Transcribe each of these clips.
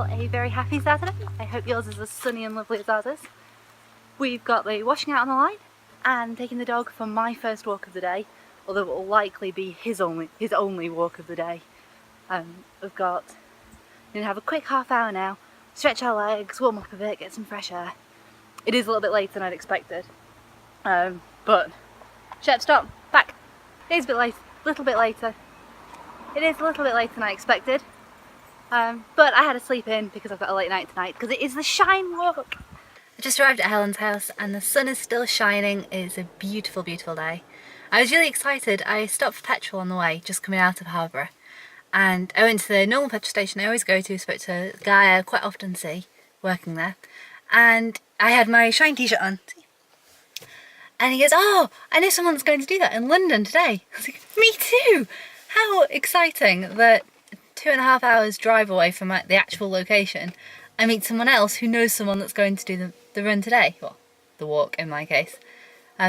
a very happy Saturday. I hope yours is as sunny and lovely as ours is. We've got the washing out on the line and taking the dog for my first walk of the day, although it will likely be his only walk of the day. We've got, we're gonna have a quick half hour now, stretch our legs, warm up a bit, get some fresh air. It is a little bit later than I'd expected, but Shep, stop, back. It is a bit late, little bit later. It is a little bit later than I expected, but I had to sleep in because I've got a late night tonight because it is the Shine Walk. I just arrived at Helen's house and the sun is still shining. It is a beautiful, beautiful day. I was really excited. I stopped for petrol on the way, just coming out of Harbour, and I went to the normal petrol station I always go to, spoke to a guy I quite often see working there, and I had my Shine t-shirt on. And he goes, "Oh, I know someone that's going to do that in London today." I was like, "Me too!" How exciting that 2.5 hours drive away from the actual location, I meet someone else who knows someone that's going to do the run today. Well, the walk in my case.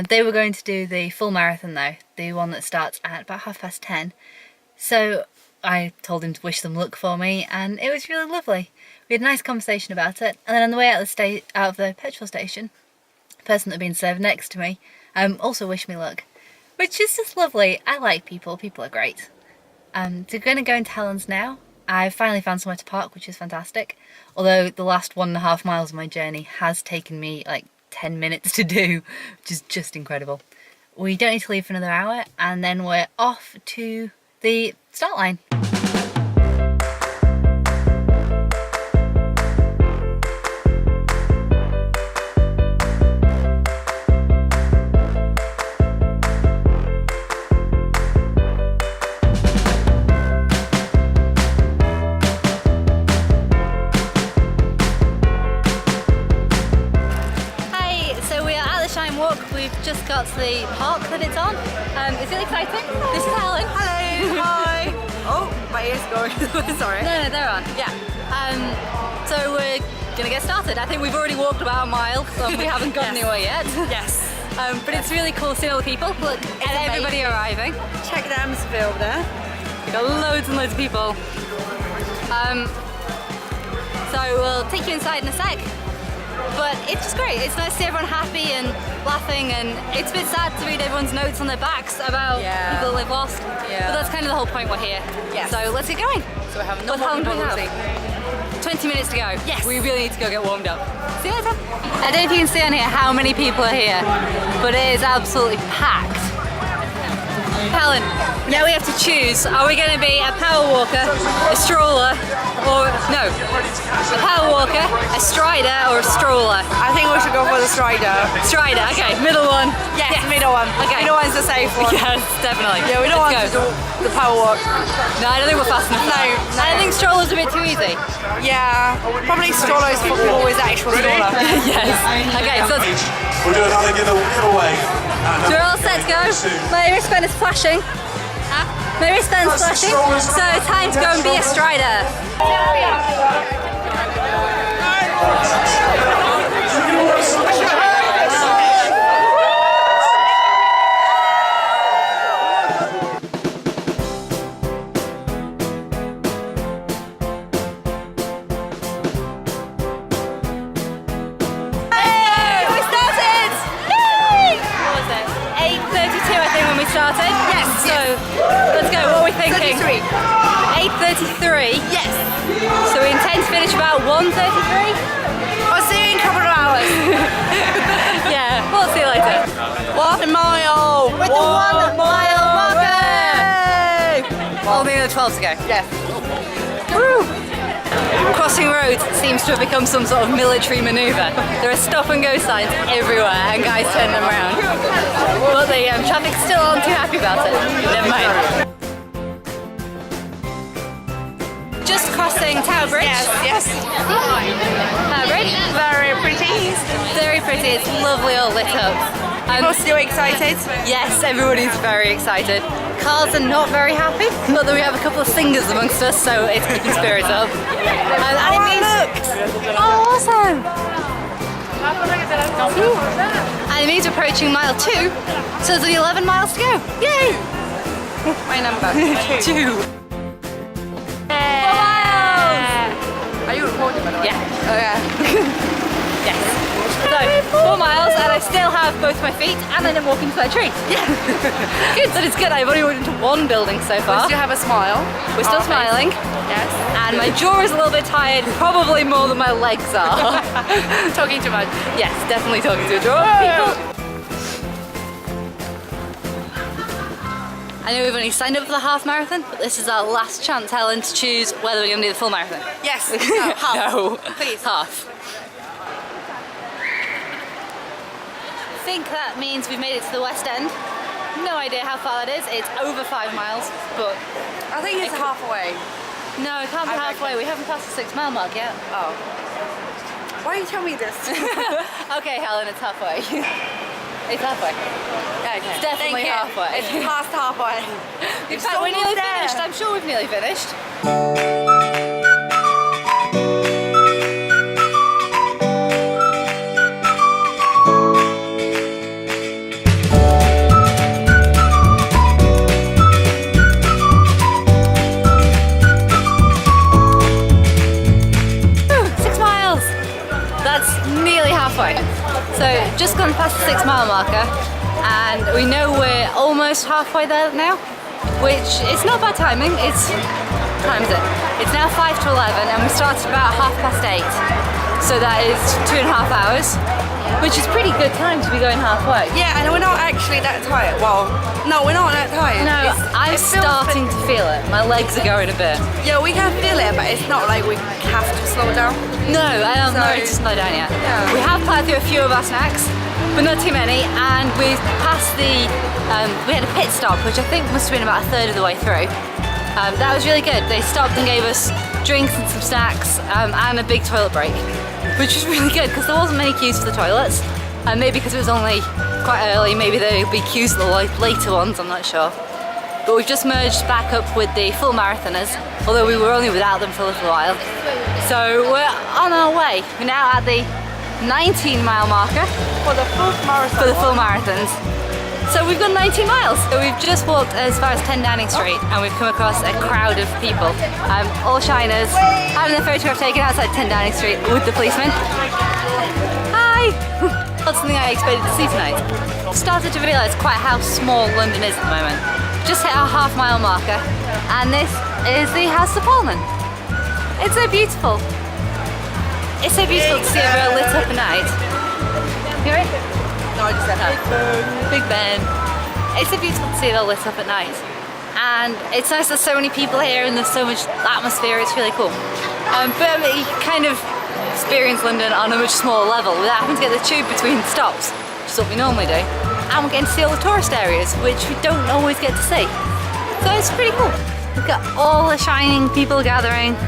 They were going to do the full marathon though, the one that starts at about 10:30. So I told him to wish them luck for me and it was really lovely. We had a nice conversation about it, and then on the way out of the petrol station, the person that had been served next to me also wished me luck, which is just lovely. I like people are great. So we're going to go into Helen's now. I've finally found somewhere to park, which is fantastic, although the last 1.5 miles of my journey has taken me like 10 minutes to do, which is just incredible. We don't need to leave for another hour and then we're off to the start line. We've just got to the park that it's on. It's really exciting. This is Helen. Hello. Hi. Oh, my ears going. Sorry. No, they're on. Yeah. So we're gonna get started. I think we've already walked about a mile, so we haven't got anywhere yet. Yes. But it's really cool seeing all the people. Look, and everybody arriving. Check the atmosphere over there. We've got loads and loads of people. So we'll take you inside in a sec. But it's just great. It's nice to see everyone happy and laughing, and it's a bit sad to read everyone's notes on their backs about people that they've lost. But that's kind of the whole point we're here. Yes. So let's get going. So we have no more people to see. 20 minutes to go. Yes. We really need to go get warmed up. See you later. I don't know if you can see on here how many people are here, but it is absolutely packed. Helen, now we have to choose. Are we going to be a power walker, a stroller, or no, a power walker, a strider, or a stroller? I think we should go for the strider. Strider, okay, middle one. Yes, middle one. Okay. Middle one's the safe one. Yes, definitely. Yeah, we don't want to do the power walk. No, I don't think we're fast enough. No. I think stroller's a bit too easy. Yeah, probably stroller is always the actual stroller. Yes. Okay, so we'll do another giveaway. So we're all set to go. My wristband is flashing. My wristband's flashing. So time to go and be a strider. Started? Yes. So let's go. What are we thinking? 8:33. Yes. So we intend to finish about 1:33. I'll see you in a couple of hours. Yeah. We'll see you later. 1 mile. With the 1 mile marker. Only another 12 to go. Yes. Woo. Crossing roads seems to have become some sort of military manoeuvre. There are stop and go signs everywhere and guys turn them around. But the traffic still aren't too happy about it. Never mind. Just crossing Tower Bridge. Yes. Tower Bridge. Very pretty. Very pretty. It's lovely all lit up. People still excited? Yes, everybody's very excited. Cars are not very happy, but then we have a couple of singers amongst us, so it's keeping spirits up. And it means, look! Oh, awesome! And it means we're approaching mile 2, so there's only 11 miles to go. Yay! My number. 2. 4 miles! Are you recording by the way? Yeah. Okay. Yes. So 4 miles and I still have both my feet and then I'm walking to my tree. Yeah. Good. That is good. I've only walked into one building so We far. still have a smile. We're still On our face. smiling. Yes. And my jaw is a little bit tired, probably more than my legs are. Talking too much. Yes, definitely talking to a jaw. People. I know we've only signed up for the half marathon, but this is our last chance, Helen, to choose whether we're going to do the full marathon. Yes. No, half. No. Please. Half. I think that means we've made it to the West End. No idea how far that is. It's over 5 miles, but I think it's halfway. no, it can't be I halfway. reckon. We haven't passed the 6 mile mark yet. Oh. Why you tell me this? Okay, Helen, it's halfway. It's halfway. Okay. It's definitely Thank you. halfway. It's past halfway. In fact, we're nearly finished. I'm sure we've nearly finished. Whew, 6 miles. That's nearly halfway. So just gone past the 6 mile marker and we know we're almost halfway there now, which it's not bad timing. It's, what time is it? It's now 5 to 11 and we started about 8:30. So that is 2.5 hours, which is pretty good time to be going halfway. Yeah, and we're not actually that tired. Well, no, we're not that tired. No, it I'm feels starting to feel it. My legs are going a bit. Yeah, we can feel it, but it's not like we have to slow down. No, I don't know So- to slow down yet. Yeah. We have plowed through a few of our snacks, but not too many, and we've passed the, we had a pit stop, which I think must have been about 1/3 of the way through. That was really good. They stopped and gave us drinks and some snacks, and a big toilet break, which was really good because there wasn't many queues for the toilets, and maybe because it was only quite early, maybe there'll be queues for the later ones, I'm not sure. But we've just merged back up with the full marathoners, although we were only without them for a little while. So we're on our way. We're now at the 19 mile marker For the full marathon. for the full marathons. So we've got 19 miles. So we've just walked as far as 10 Downing Street and we've come across a crowd of people. All shiners, having their photograph taken outside 10 Downing Street with the policeman. Hi! That's something I expected to see tonight. Started to realise quite how small London is at the moment. Just hit our half mile marker and this is the House of Parliament. It's so beautiful. It's so beautiful to see it real lit up at night. You hear it? No, I just said that. Big Ben. It's so beautiful to see it all lit up at night. And it's nice there's so many people here and there's so much atmosphere, it's really cool. But you kind of experience London on a much smaller level without having to get the tube between stops, which is what we normally do. And we're getting to see all the tourist areas, which we don't always get to see. So it's pretty cool. We've got all the shining people gathering.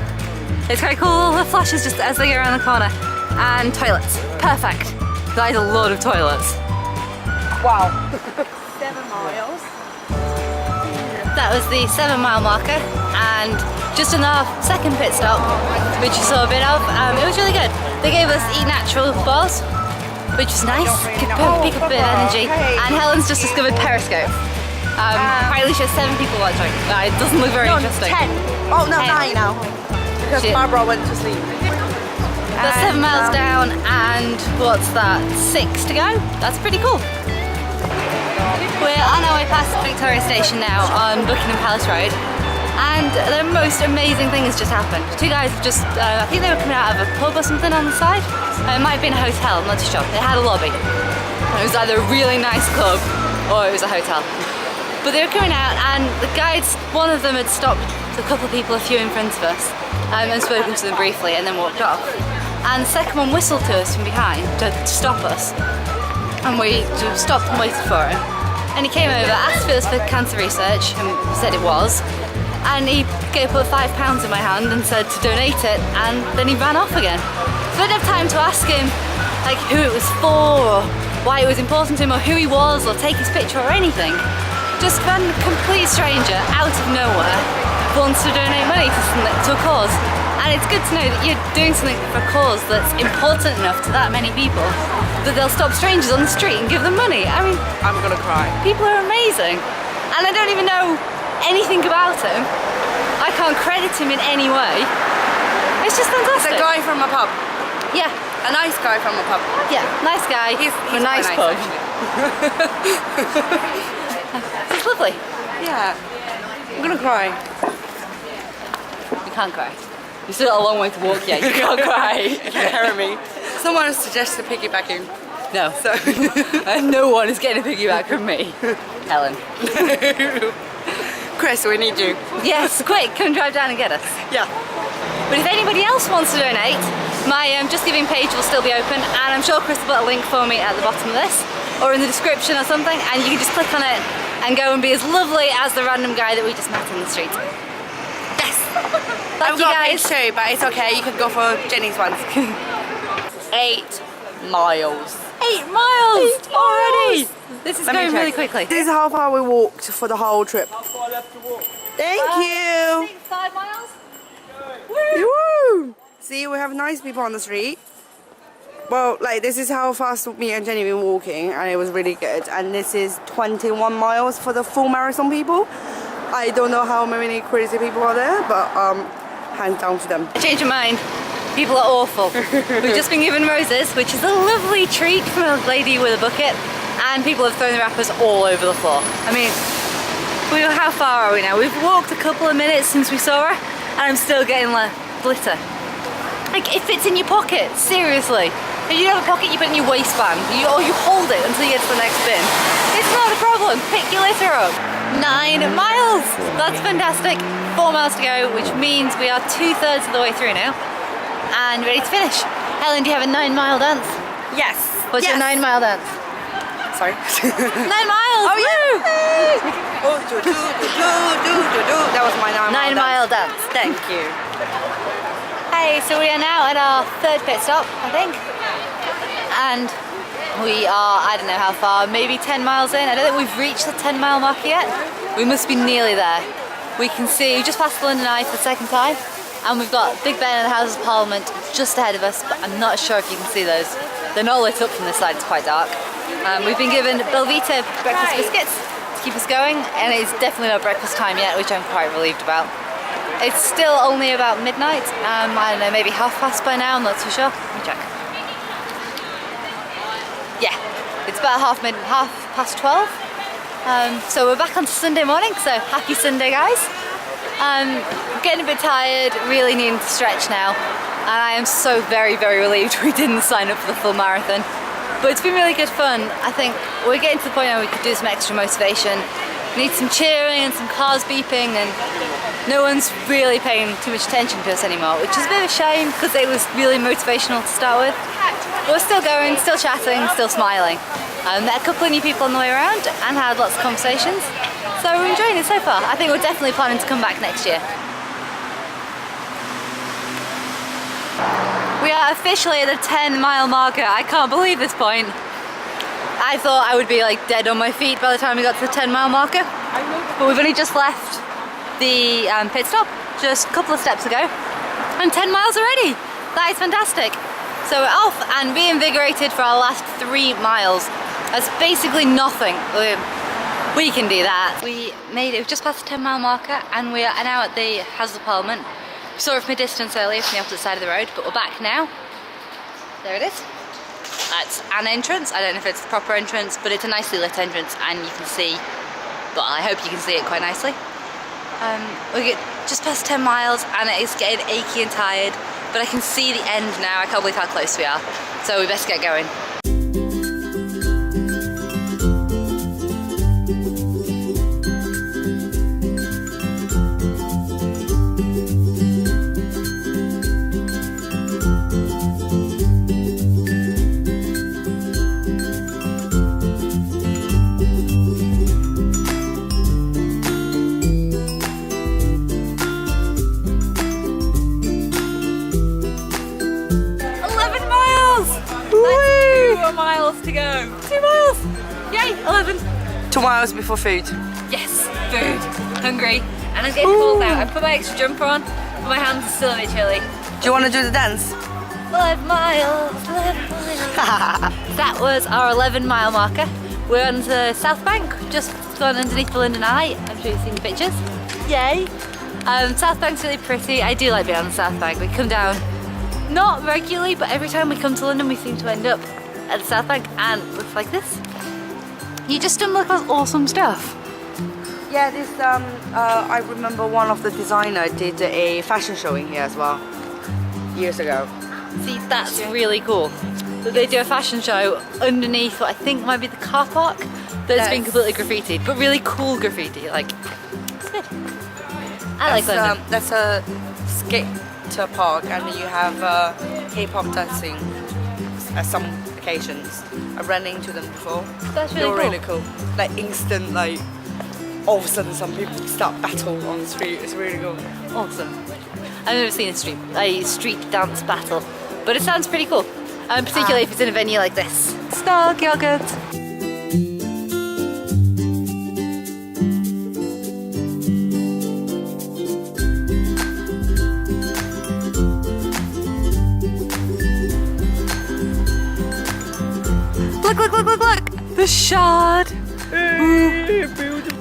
It's quite cool, all the flashes just as they go around the corner. And toilets, perfect. That is a load of toilets. Wow. 7 miles. That was the 7 mile marker and just on our second pit stop, which you saw a bit of, it was really good. They gave us Eat Natural bars, which was nice, could pick up a bit of energy. And Helen's just discovered Periscope. Apparently she has 7 people watching. It doesn't look very interesting. 10. Oh, no, 10. 9 now. Because Shit. Barbara went to sleep. That's 7 miles down and what's that, 6 to go? That's pretty cool. We're on our way past Victoria Station now on Buckingham Palace Road and the most amazing thing has just happened. 2 guys just, I think they were coming out of a pub or something on the side. It might have been a hotel, I'm not too sure. They had a lobby. It was either a really nice club or it was a hotel. But they were coming out and the guides, one of them had stopped a couple of people a few in front of us and spoken to them briefly and then walked off. And the second one whistled to us from behind to stop us. And we just stopped and waited for him. And he came over, asked if it was for cancer research, and said it was. And he put £5 in my hand and said to donate it, and then he ran off again. So I didn't have time to ask him like who it was for, or why it was important to him, or who he was, or take his picture or anything. Just one complete stranger out of nowhere wants to donate money to a cause. And it's good to know that you're doing something for a cause that's important enough to that many people that they'll stop strangers on the street and give them money. I mean, I'm gonna cry. people are amazing. And I don't even know anything about him. I can't credit him in any way. It's just It's fantastic. a guy from a pub. Yeah, A nice guy from a pub. yeah, nice guy. He's a nice quite pub. actually. It's lovely. Yeah. I'm gonna cry. You can't cry. You still got a long way to walk yet. You can't cry. You can hear me. Someone suggested piggybacking. No. So No one is getting a piggyback from me. Helen. Chris, we need you. Yes, quick, come drive down and get us. Yeah. But if anybody else wants to donate, my Just Giving page will still be open, and I'm sure Chris will put a link for me at the bottom of this, or in the description or something, and you can just click on it and go and be as lovely as the random guy that we just met in the street. Yes! Thank I've you got a guys. page too, but it's okay. You can go for Jenny's ones. 8 miles. 8 miles already! This is Let me going really check. quickly. This is how far we walked for the whole trip. Thank you. 5 miles? Woo! See, we have nice people on the street. Well, like this is how fast me and Jenny been walking, and it was really good. And this is 21 miles for the full marathon people. I don't know how many crazy people are there, but hands down to them. Change your mind. People are awful. We've just been given roses, which is a lovely treat from a lady with a bucket, and people have thrown the wrappers all over the floor. I mean, how far are we now? We've walked a couple of minutes since we saw her, and I'm still getting glitter. Like, it fits in your pocket, seriously. If you don't have a pocket, you put it in your waistband, or you hold it until you get to the next bin. It's not a problem, pick your litter up. 9 miles, that's fantastic. 4 miles to go, which means we are 2/3 of the way through now, and ready to finish. Helen, do you have a 9-mile dance? Yes. What's your 9-mile dance? Sorry. 9 miles! Oh, Woo! Oh, that was my 9-mile dance, thank you. Hey, so we are now at our 3rd pit stop, I think. And we are, I don't know how far, maybe 10 miles in. I don't think we've reached the 10-mile marker yet. We must be nearly there. We can see, we just passed the London Eye for the 2nd time, and we've got Big Ben and the Houses of Parliament just ahead of us, but I'm not sure if you can see those. They're not lit up from this side, it's quite dark. We've been given Belvita breakfast biscuits to keep us going, and it's definitely not breakfast time yet, which I'm quite relieved about. It's still only about midnight. I don't know, maybe 1/2 by now, I'm not too sure. Let me check. Yeah, it's about 12:30. So we're back onto Sunday morning, so happy Sunday, guys. Getting a bit tired, really needing to stretch now. And I am so very, very relieved we didn't sign up for the full marathon. But it's been really good fun. I think we're getting to the point where we could do some extra motivation. We need some cheering and some cars beeping, and no one's really paying too much attention to us anymore, which is a bit of a shame because it was really motivational to start with. But we're still going, still chatting, still smiling. Met a couple of new people on the way around and had lots of conversations. So we're enjoying it so far. I think we're definitely planning to come back next year. We are officially at the 10-mile marker. I can't believe this point. I thought I would be like dead on my feet by the time we got to the 10-mile marker. But we've only just left the pit stop just a couple of steps ago, and 10 miles already. That is fantastic. So we're off and reinvigorated for our last 3 miles. That's basically nothing. We can do that. We've just past the 10-mile marker, and we are now at the Houses of Parliament. We saw it from a distance earlier from the opposite side of the road, but we're back now. There it is. That's an entrance. I don't know if it's the proper entrance, but it's a nicely lit entrance, and you can see, well, I hope you can see it quite nicely. We get just past 10 miles and it is getting achy and tired, but I can see the end now. I can't believe how close we are. So we best get going. Miles to go. 2 miles! Yay, 11. 2 miles before food. Yes, food. Hungry. And I'm getting cold now. I put my extra jumper on, but my hands are still a bit chilly. Do you want to do the dance? 11 miles, 11 miles. That was our 11-mile marker. We're on the South Bank, just gone underneath the London Eye. I'm sure you've seen the pictures. Yay! South Bank's really pretty. I do like being on the South Bank. We come down not regularly, but every time we come to London we seem to end up at the South Bank, and it looks like this. You just stumble across awesome stuff. Yeah, this I remember one of the designer did a fashion show in here as well years ago. See, that's really cool. That they do a fashion show underneath what I think might be the car park that's been completely graffitied, but really cool graffiti. Like, it's good. I like London. That's a skater park, and you have hip hop dancing at some occasions. I've run into them before. That's really They're cool. really cool. Like instant, like all of a sudden some people start battle on the street. It's really cool. Awesome. I've never seen a street dance battle, but it sounds pretty cool. Particularly if it's in a venue like this. Snug yogurt. Look, look, look, look, look! The Shard!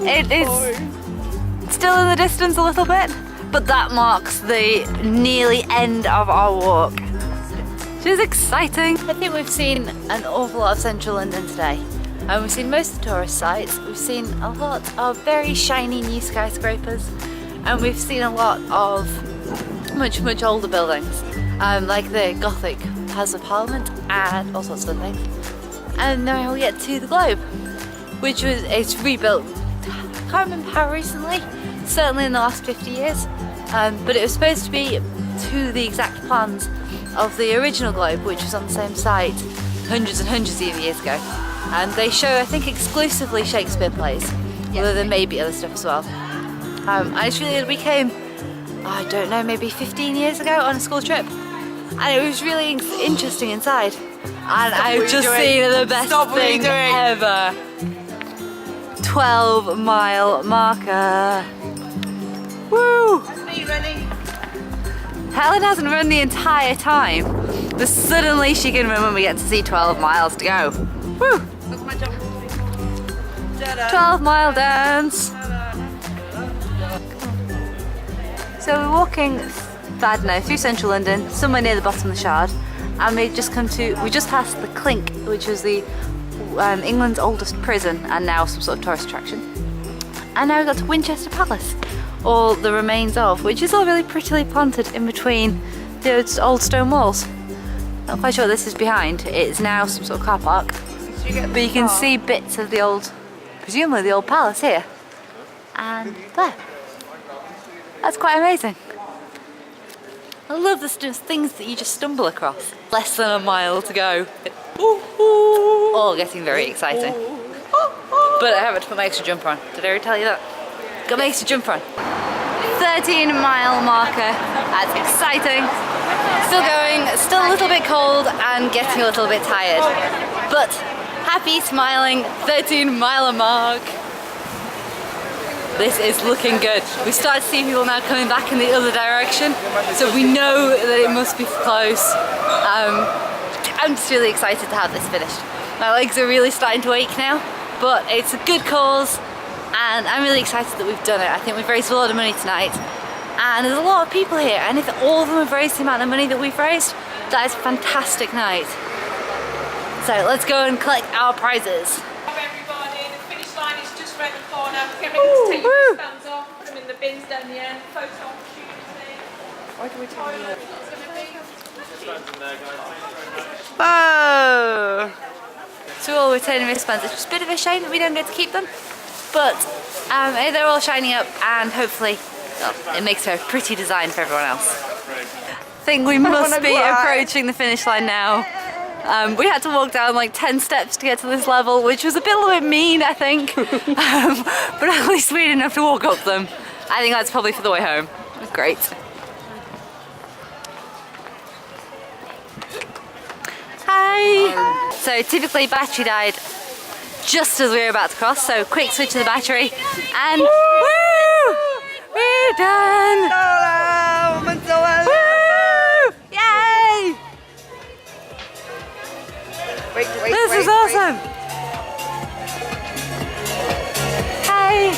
It is still in the distance a little bit, but that marks the nearly end of our walk. Which is exciting. I think we've seen an awful lot of central London today. And we've seen most of the tourist sites. We've seen a lot of very shiny new skyscrapers. And we've seen a lot of much, much older buildings. Like the Gothic House of Parliament and all sorts of things. And now we get to the Globe, which it's rebuilt. I can't remember how recently, certainly in the last 50 years. But it was supposed to be to the exact plans of the original Globe, which was on the same site hundreds and hundreds of years ago. And they show, I think, exclusively Shakespeare plays, although there may be other stuff as well. We came, I don't know, maybe 15 years ago on a school trip, and it was really interesting inside. And I've just seen the best thing ever. 12-mile marker. Woo! That's me running. Helen hasn't run the entire time, but suddenly she can run when we get to see 12 miles to go. Woo! That's my jump. 12-mile dance. So we're walking, I don't know, through central London, somewhere near the bottom of the Shard, and we just passed the Clink, which was the England's oldest prison and now some sort of tourist attraction. And now we got to Winchester Palace, or the remains of, which is all really prettily planted in between the old stone walls. Not quite sure what this is behind. It's now some sort of car park, but you can see bits of the old, presumably the old palace here, and there. That's quite amazing. I love the things that you just stumble across. Less than a mile to go. All getting very exciting. But I haven't put my extra jumper on. Did I already tell you that? Got my extra jumper on. 13-mile marker. That's exciting. Still going, still a little bit cold and getting a little bit tired. But happy, smiling, 13-mile mark. This is looking good. We started seeing people now coming back in the other direction, so we know that it must be close. I'm just really excited to have this finished. My legs are really starting to ache now, but it's a good cause, and I'm really excited that we've done it. I think we've raised a lot of money tonight, and there's a lot of people here, and if all of them have raised the amount of money that we've raised, that is a fantastic night. So let's go and collect our prizes. Everybody, the finish line is just around the corner. Get ready to take your wristbands off, put them in the bins down the end. Photo opportunity. Why do we tell you that? Whoa! So we're all returning wristbands. It's just a bit of a shame that we don't get to keep them, but they're all shining up, and hopefully it makes for a pretty design for everyone else. I think we must be approaching the finish line now. We had to walk down like 10 steps to get to this level, which was a little bit mean, I think. But at least we didn't have to walk up them. I think that's probably for the way home. It was great. Hi! So typically battery died just as we were about to cross, so quick switch to the battery, and woo! We're done! Woo! Yay! This is awesome! Hey!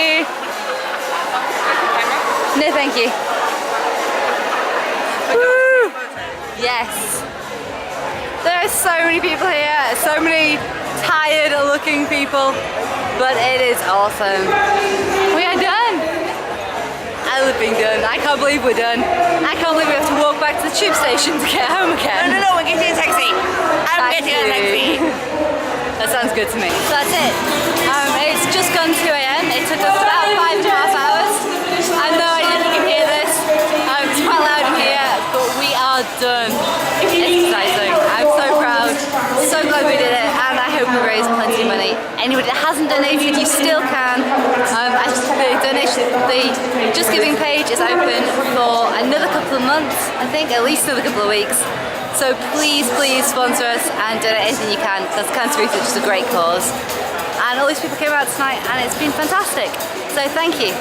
you. No, thank you. Woo. Yes. There are so many people here, so many tired looking people, but it is awesome. We are done. I love being done. I can't believe we're done. I can't believe we have to walk back to the tube station to get home again. No, we're getting a taxi. I'm getting a taxi. That sounds good to me. So that's it. It's just gone 2 AM. It took us about 5.5 hours. I have no idea if you can hear this. It's quite loud in here, but we are done. It's exciting. I'm so proud. So glad we did it, and I hope we raised plenty of money. Anybody that hasn't donated, you still can. The Just Giving page is open for another couple of months. I think at least another couple of weeks. So please sponsor us and donate anything you can, because Cancer Research is a great cause. And all these people came out tonight and it's been fantastic. So thank you.